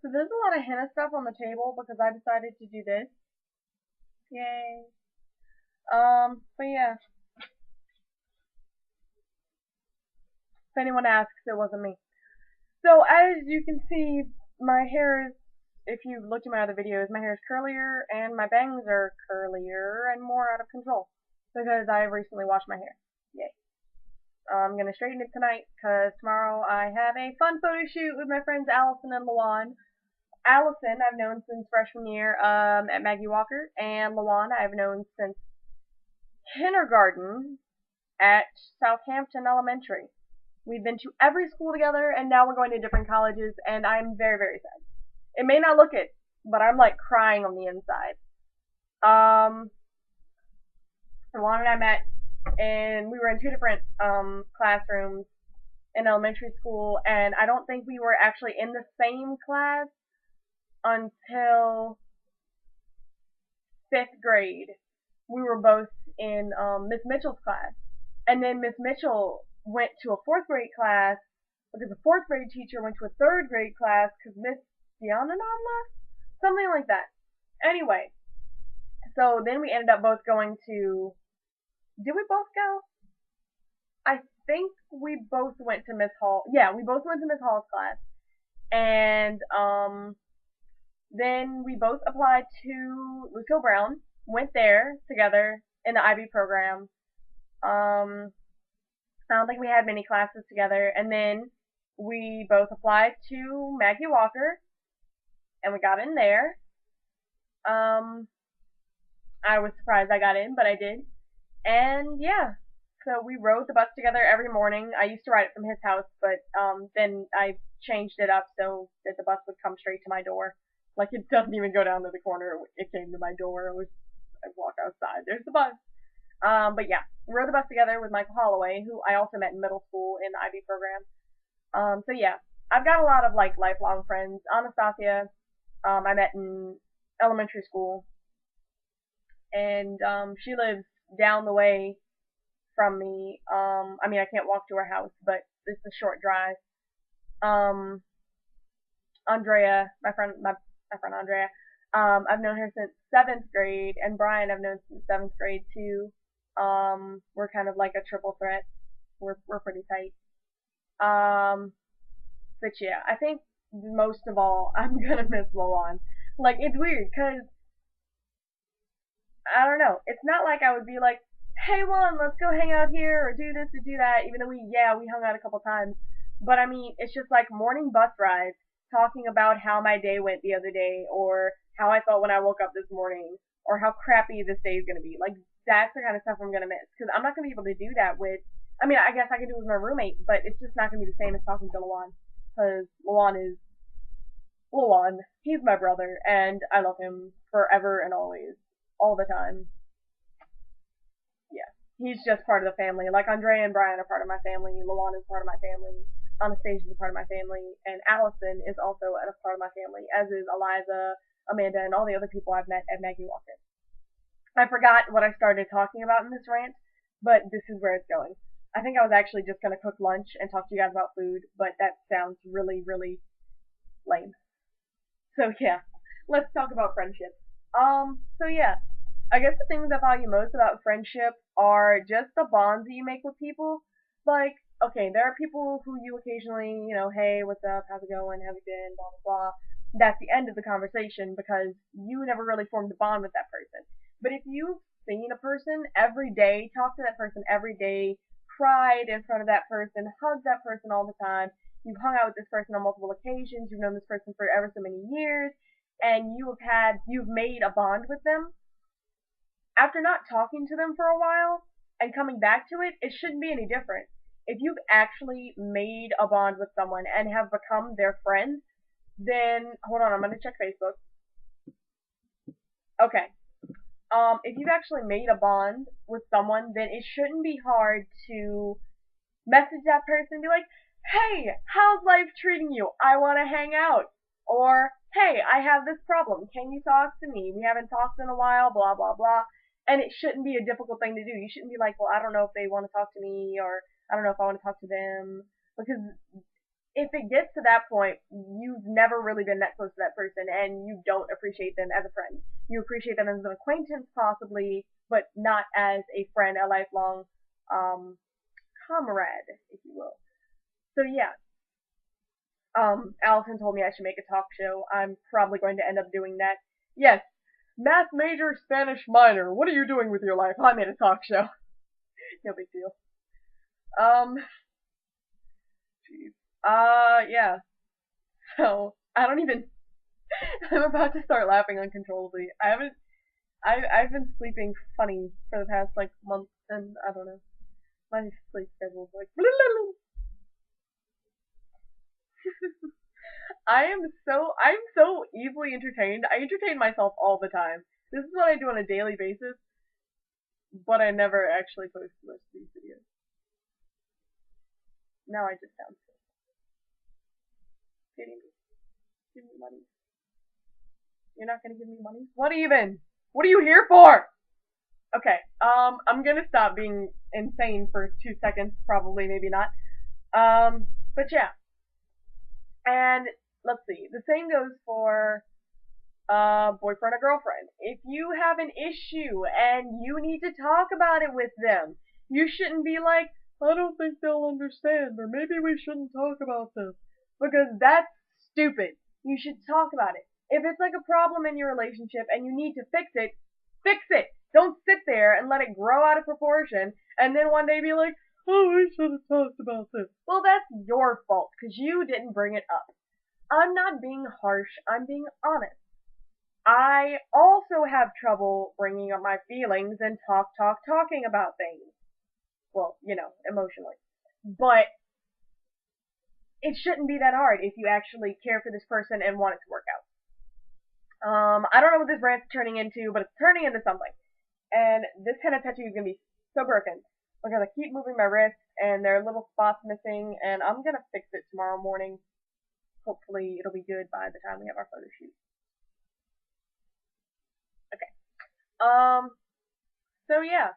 So there's a lot of henna stuff on the table because I decided to do this. Yay. But yeah, if anyone asks, it wasn't me. So as you can see, my hair is, if you've looked at my other videos, my hair is curlier and my bangs are curlier and more out of control because I recently washed my hair. Yay. I'm gonna straighten it tonight because tomorrow I have a fun photo shoot with my friends Allison and Lawan. Allison I've known since freshman year at Maggie Walker, and Lawan I've known since kindergarten at Southampton Elementary. We've been to every school together, and now we're going to different colleges, and I'm very, very sad. It may not look it, but I'm like crying on the inside. Um, Lawan and I met, and we were in two different classrooms in elementary school, and I don't think we were actually in the same class until fifth grade. We were both in Miss Mitchell's class, and then Miss Mitchell went to a fourth grade class because the fourth grade teacher went to a third grade class because Miss Diananov left, something like that. Anyway, so then we ended up both going to. Did we both go? I think we both went to Miss Hall. Yeah, we both went to Miss Hall's class, and then we both applied to Lucille Brown. Went there together in the IB program. Um, I don't think we had many classes together, and then we both applied to Maggie Walker, and we got in there. Um, I was surprised I got in, but I did. And yeah, so we rode the bus together every morning. I used to ride it from his house, but then I changed it up so that the bus would come straight to my door. Like it doesn't even go down to the corner. It came to my door. I walk outside. There's the bus. But yeah, we rode the bus together with Michael Holloway, who I also met in middle school in the IB program. So yeah, I've got a lot of like lifelong friends. Anastasia, I met in elementary school, and she lives down the way from me. I mean, I can't walk to her house, but it's a short drive. Um, Andrea, my friend Andrea, I've known her since seventh grade, and Brian I've known since seventh grade too. We're kind of like a triple threat. We're pretty tight. But yeah, I think most of all, I'm gonna miss Lolan. Like it's weird, cause I don't know. It's not like I would be like, hey Juan, let's go hang out here or do this or do that. Even though we hung out a couple times. But I mean, it's just like morning bus rides, talking about how my day went the other day, or how I felt when I woke up this morning, or how crappy this day is gonna be. Like that's the kind of stuff I'm gonna miss because I'm not gonna be able to do that with. I mean, I guess I can do it with my roommate, but it's just not gonna be the same as talking to Lawan because Lawan is Lawan. He's my brother, and I love him forever and always, all the time. Yeah, he's just part of the family. Like Andrea and Brian are part of my family. Lawan is part of my family. Anastasia is a part of my family, and Allison is also a part of my family, as is Eliza, Amanda, and all the other people I've met at Maggie Walker. I forgot what I started talking about in this rant, but this is where it's going. I think I was actually just gonna cook lunch and talk to you guys about food, but that sounds really, really lame. So yeah, let's talk about friendship. So yeah, I guess the things I value most about friendship are just the bonds that you make with people. Like, okay, there are people who you occasionally, hey, what's up, how's it going, have you been, blah blah blah. That's the end of the conversation because you never really formed a bond with that person. But if you've seen a person every day, talked to that person every day, cried in front of that person, hugged that person all the time, you've hung out with this person on multiple occasions, you've known this person for ever so many years, and you've made a bond with them, after not talking to them for a while and coming back to it, it shouldn't be any different. If you've actually made a bond with someone and have become their friend, then hold on, I'm gonna check Facebook. Okay. If you've actually made a bond with someone, then it shouldn't be hard to message that person and be like, hey, how's life treating you? I want to hang out. Or, hey, I have this problem. Can you talk to me? We haven't talked in a while, blah, blah, blah. And it shouldn't be a difficult thing to do. You shouldn't be like, well, I don't know if they want to talk to me, or I don't know if I want to talk to them. Because if it gets to that point, you've never really been that close to that person, and you don't appreciate them as a friend. You appreciate them as an acquaintance, possibly, but not as a friend, a lifelong comrade, if you will. So yeah, Allison told me I should make a talk show. I'm probably going to end up doing that. Yes, math major, Spanish minor. What are you doing with your life? I made a talk show. No big deal. Jeez. Yeah. So, I don't even, I'm about to start laughing uncontrollably. I've been sleeping funny for the past, like, month, and I don't know. My sleep schedule's like, I'm so easily entertained. I entertain myself all the time. This is what I do on a daily basis, but I never actually post most of these videos. Now I just sound sick. Kidding me. Give me money. You're not gonna give me money? What even? What are you here for? Okay, I'm gonna stop being insane for 2 seconds, probably, maybe not. But yeah. And, let's see, the same goes for, boyfriend or girlfriend. If you have an issue and you need to talk about it with them, you shouldn't be like, I don't think they'll understand, or maybe we shouldn't talk about this. Because that's stupid. You should talk about it. If it's like a problem in your relationship and you need to fix it, fix it. Don't sit there and let it grow out of proportion and then one day be like, oh, we should have talked about this. Well, that's your fault because you didn't bring it up. I'm not being harsh. I'm being honest. I also have trouble bringing up my feelings and talking about things. Well, emotionally. But it shouldn't be that hard if you actually care for this person and want it to work out. I don't know what this rant's turning into, but it's turning into something. And this henna tattoo is gonna be so broken because I keep moving my wrists and there are little spots missing, and I'm gonna fix it tomorrow morning. Hopefully, it'll be good by the time we have our photo shoot. Okay. So yeah.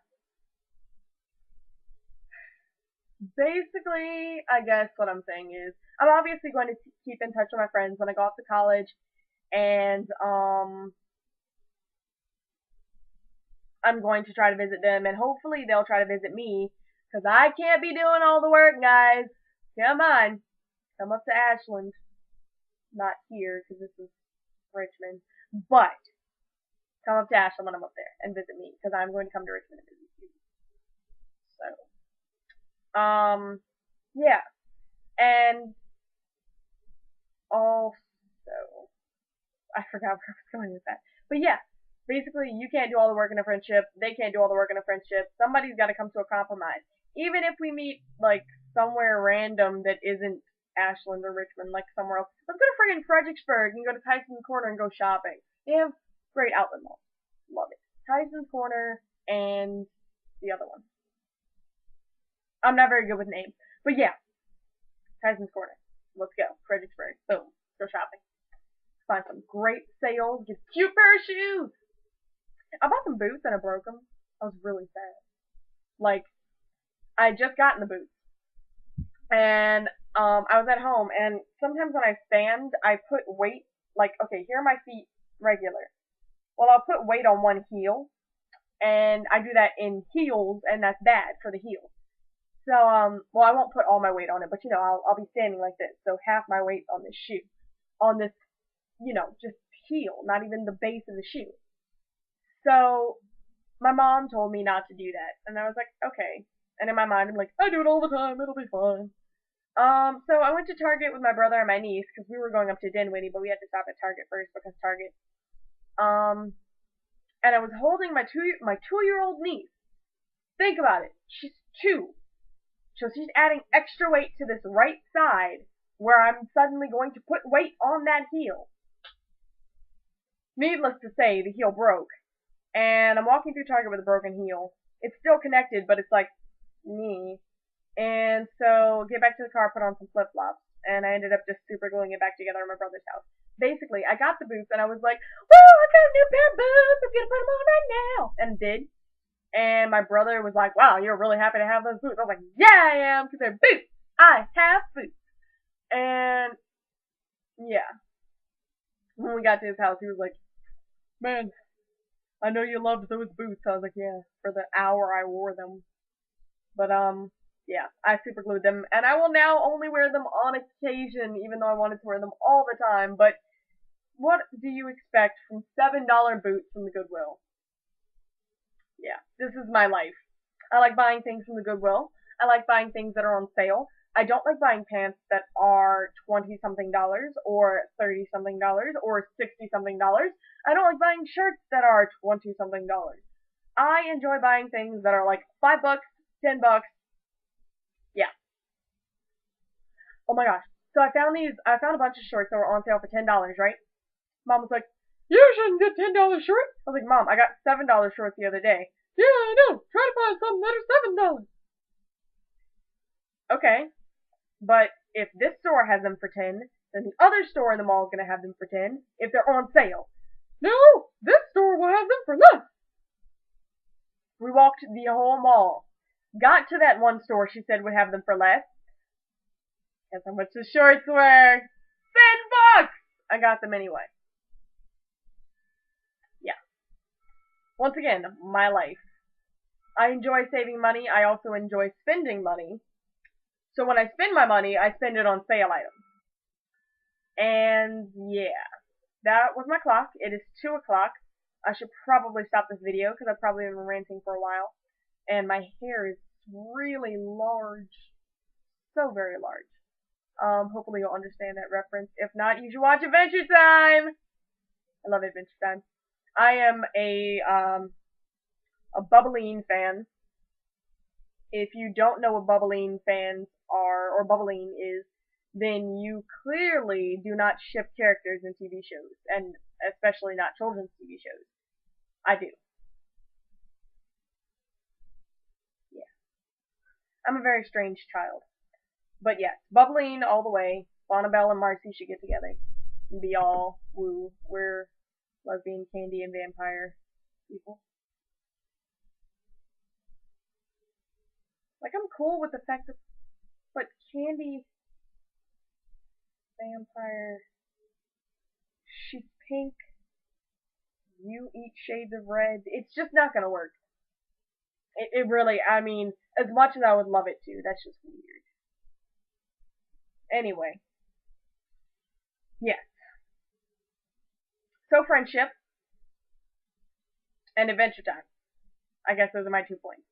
Basically, I guess what I'm saying is, I'm obviously going to keep in touch with my friends when I go off to college, and, I'm going to try to visit them, and hopefully they'll try to visit me, because I can't be doing all the work, guys. Come on. Come up to Ashland. Not here, because this is Richmond. But, come up to Ashland when I'm up there, and visit me, because I'm going to come to Richmond and visit you. So, yeah. And, also, I forgot where I was going with that. But yeah, basically, you can't do all the work in a friendship. They can't do all the work in a friendship. Somebody's got to come to a compromise. Even if we meet, like, somewhere random that isn't Ashland or Richmond, like somewhere else. Let's go to friggin' Fredericksburg and go to Tyson's Corner and go shopping. They have great outlet malls. Love it. Tyson's Corner and the other one. I'm not very good with names. But yeah, Tyson's Corner. Let's go. Fredericksburg. Boom. Go shopping. Find some great sales. Get a cute pair of shoes. I bought some boots and I broke them. I was really sad. Like, I had just gotten the boots. And, I was at home, and sometimes when I stand, I put weight, like, okay, here are my feet regular. Well, I'll put weight on one heel, and I do that in heels, and that's bad for the heel. So, well, I won't put all my weight on it, but I'll be standing like this, so half my weight on this shoe, on this, just heel, not even the base of the shoe. So, my mom told me not to do that, and I was like, okay. And in my mind, I'm like, I do it all the time, it'll be fine. So I went to Target with my brother and my niece, because we were going up to Dinwiddie, but we had to stop at Target first, because Target, and I was holding my 2-year-old niece. Think about it. She's 2. So she's adding extra weight to this right side, where I'm suddenly going to put weight on that heel. Needless to say, the heel broke. And I'm walking through Target with a broken heel. It's still connected, but it's like, me. And so, get back to the car, put on some flip-flops. And I ended up just super gluing it back together in my brother's house. Basically, I got the boots and I was like, woo, I got a new pair of boots, I'm gonna put them on right now. And did. And my brother was like, wow, you're really happy to have those boots. I was like, yeah, I am, because they're boots. I have boots. And yeah, when we got to his house, he was like, "Man, I know you loved those boots." I was like, "Yeah, for the hour I wore them." But yeah, I super glued them, and I will now only wear them on occasion, even though I wanted to wear them all the time. But what do you expect from $7 boots from the Goodwill? Yeah, this is my life. I like buying things from the Goodwill. I like buying things that are on sale. I don't like buying pants that are 20 something dollars or 30 something dollars or 60 something dollars. I don't like buying shirts that are 20 something dollars. I enjoy buying things that are like $5, $10. Yeah. Oh my gosh. So I found a bunch of shorts that were on sale for $10, right? Mom was like, "You shouldn't get $10 shorts." I was like, "Mom, I got $7 shorts the other day." "Yeah, I know. Try to find something that are $7." Okay, but if this store has them for 10, then the other store in the mall is gonna have them for 10 if they're on sale. "No, this store will have them for less." We walked the whole mall. Got to that one store she said would have them for less. Guess how much the shorts were? $10! I got them anyway. Yeah. Once again, my life. I enjoy saving money. I also enjoy spending money. So when I spend my money, I spend it on sale items. And yeah, that was my clock. It is 2 o'clock. I should probably stop this video because I've probably been ranting for a while. And my hair is really large. So very large. Hopefully you'll understand that reference. If not, you should watch Adventure Time! I love Adventure Time. I am a Bubbleen fan. If you don't know what Bubbleen fans are, or Bubbleen is, then you clearly do not ship characters in TV shows, and especially not children's TV shows. I do. Yeah. I'm a very strange child. But yes, Bubbleen all the way. Bonnabelle and Marcy should get together and be all woo. We're lesbian, candy, and vampire people. Like, I'm cool with the fact that, but candy, vampire, she's pink, you eat shades of red. It's just not gonna work. It really, I mean, as much as I would love it to, that's just weird. Anyway, yes. So friendship and Adventure Time. I guess those are my 2 points.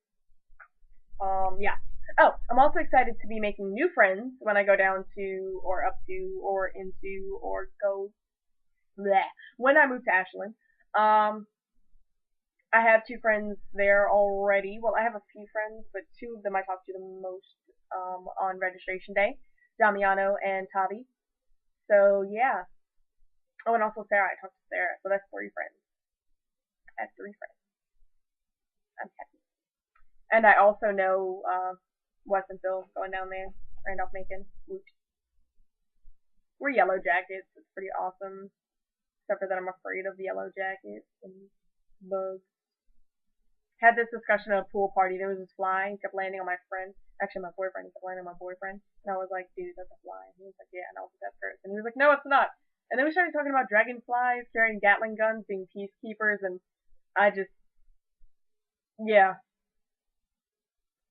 Yeah. Oh, I'm also excited to be making new friends when I go down to, or up to, or into, or go, bleh, when I move to Ashland. I have 2 friends there already. Well, I have a few friends, but 2 of them I talk to the most, on registration day. Damiano and Tavi. So, yeah. Oh, and also Sarah. I talked to Sarah. So that's 3 friends. I have 3 friends. I'm happy. And I also know, Wes and Phil going down there. Randolph Macon. Woot. We're yellow jackets. It's pretty awesome. Except for that I'm afraid of the yellow jackets and bugs. Had this discussion at a pool party. There was this fly. He kept landing on my friend. Actually, my boyfriend. He kept landing on my boyfriend. And I was like, "Dude, that's a fly." And he was like, "Yeah, no, that's hurt." And he was like, "No, it's not." And then we started talking about dragonflies carrying Gatling guns, being peacekeepers, and I just, yeah.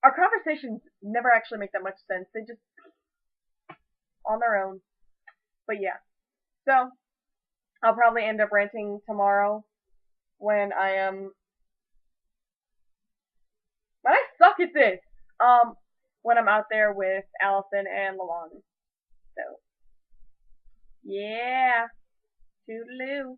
Our conversations never actually make that much sense. They just, on their own. But yeah. So, I'll probably end up ranting tomorrow when I am, but I suck at this. When I'm out there with Allison and Lalon. So, yeah. Toodaloo.